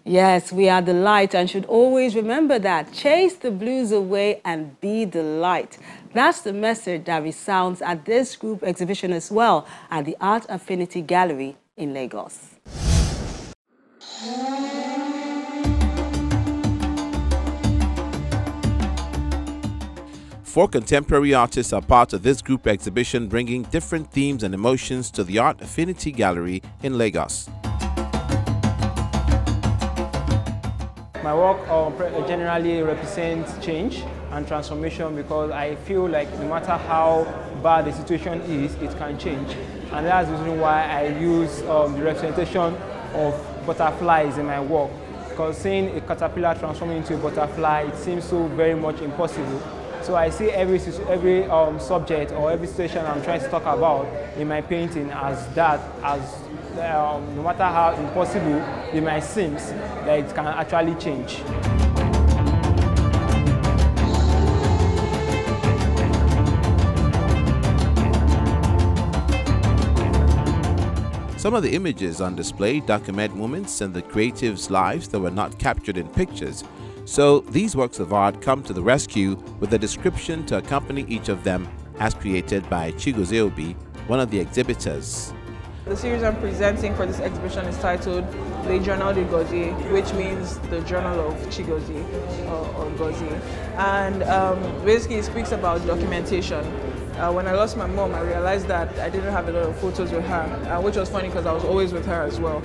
Yes, we are the light and should always remember that. Chase the blues away and be the light. That's the message that resounds at this group exhibition as well at the Art Affinity Gallery in Lagos. Four contemporary artists are part of this group exhibition, bringing different themes and emotions to the Art Affinity Gallery in Lagos. My work generally represents change and transformation because I feel like no matter how bad the situation is, it can change. And that's the reason why I use the representation of butterflies in my work. Because seeing a caterpillar transforming into a butterfly, it seems so very much impossible. So I see every subject or every situation I'm trying to talk about in my painting as that, no matter how impossible it might seem, that it can actually change. Some of the images on display document moments in the creatives' lives that were not captured in pictures. So these works of art come to the rescue with a description to accompany each of them, as created by Chigozie Obi, one of the exhibitors. The series I'm presenting for this exhibition is titled Le Journal de Gozie, which means the Journal of Chigozie or Gozie. And basically it speaks about documentation. When I lost my mom, I realized that I didn't have a lot of photos with her, which was funny because I was always with her as well.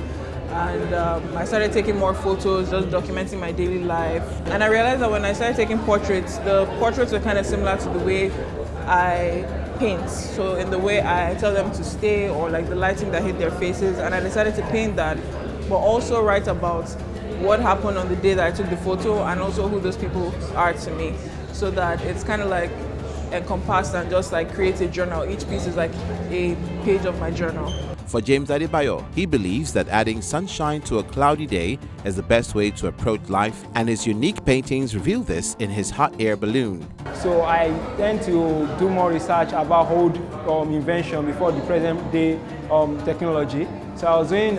And I started taking more photos, just documenting my daily life. And I realized that when I started taking portraits, the portraits were kind of similar to the way I paint. So in the way I tell them to stay, or like the lighting that hit their faces. And I decided to paint that, but also write about what happened on the day that I took the photo and also who those people are to me. So that it's kind of like encompassed and just like create a journal. Each piece is like a page of my journal. For James Adebayo, he believes that adding sunshine to a cloudy day is the best way to approach life, and his unique paintings reveal this in his hot air balloon. So I tend to do more research about old invention before the present day technology. So I was doing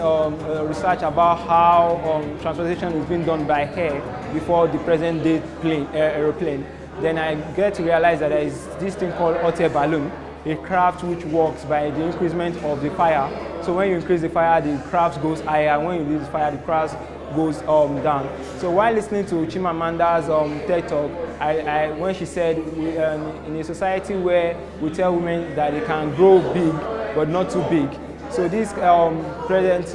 research about how transportation is being done by air before the present day aeroplane. Then I get to realize that there is this thing called hot air balloon, a craft which works by the increasement of the fire. So when you increase the fire, the craft goes higher. When you reduce the fire, the craft goes down. So while listening to Chimamanda's TED Talk, when she said in a society where we tell women that they can grow big but not too big. So this present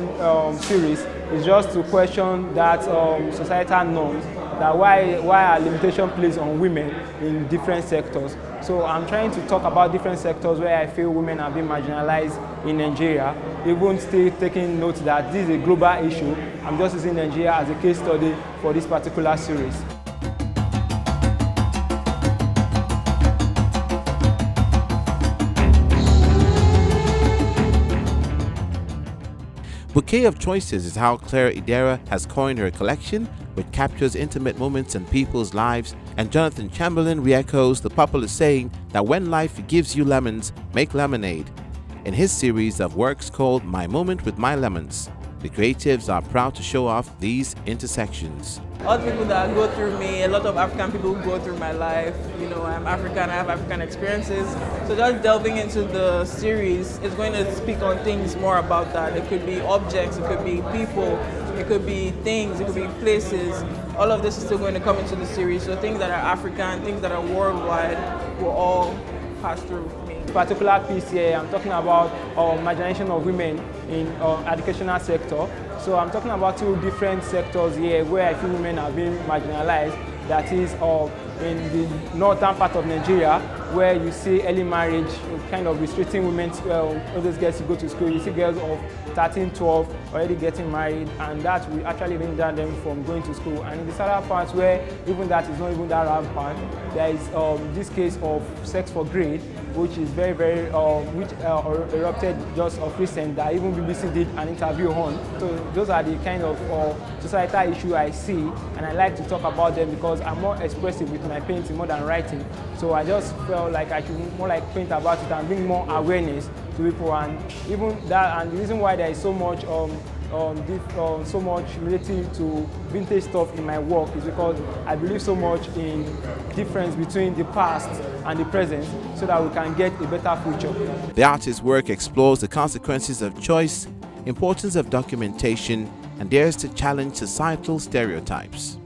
series is just to question that societal norms, that why are limitation placed on women in different sectors. So I'm trying to talk about different sectors where I feel women are being marginalized in Nigeria, even still taking note that this is a global issue. I'm just using Nigeria as a case study for this particular series. Bouquet of Choices is how Claire Idera has coined her collection, which captures intimate moments in people's lives, and Jonathan Chamberlain re-echoes the popular saying that when life gives you lemons, make lemonade. In his series of works called My Moment with My Lemons, the creatives are proud to show off these intersections. All the people that go through me, a lot of African people who go through my life, you know, I'm African, I have African experiences. So just delving into the series is going to speak on things more about that. It could be objects, it could be people, it could be things, it could be places. All of this is still going to come into the series. So things that are African, things that are worldwide will all pass through me. This particular piece here, I'm talking about marginalization of women in educational sector. So I'm talking about two different sectors here where I feel women are being marginalized. That is in the northern part of Nigeria, where you see early marriage kind of restricting women, all those girls to go to school. You see girls of 13, 12 already getting married, and that will actually hinder them from going to school. And in the southern parts where even that is not even that rampant, there is this case of sex for grade, which is very, which erupted just of recent, that even BBC did an interview on. So those are the kind of societal issue I see, and I like to talk about them because I'm more expressive with my painting more than writing. So I just felt like I should more like paint about it and bring more awareness to people, and even that, and the reason why there is so much so much relative to vintage stuff in my work is because I believe so much in difference between the past and the present so that we can get a better future. The artist's work explores the consequences of choice, importance of documentation, and dares to challenge societal stereotypes.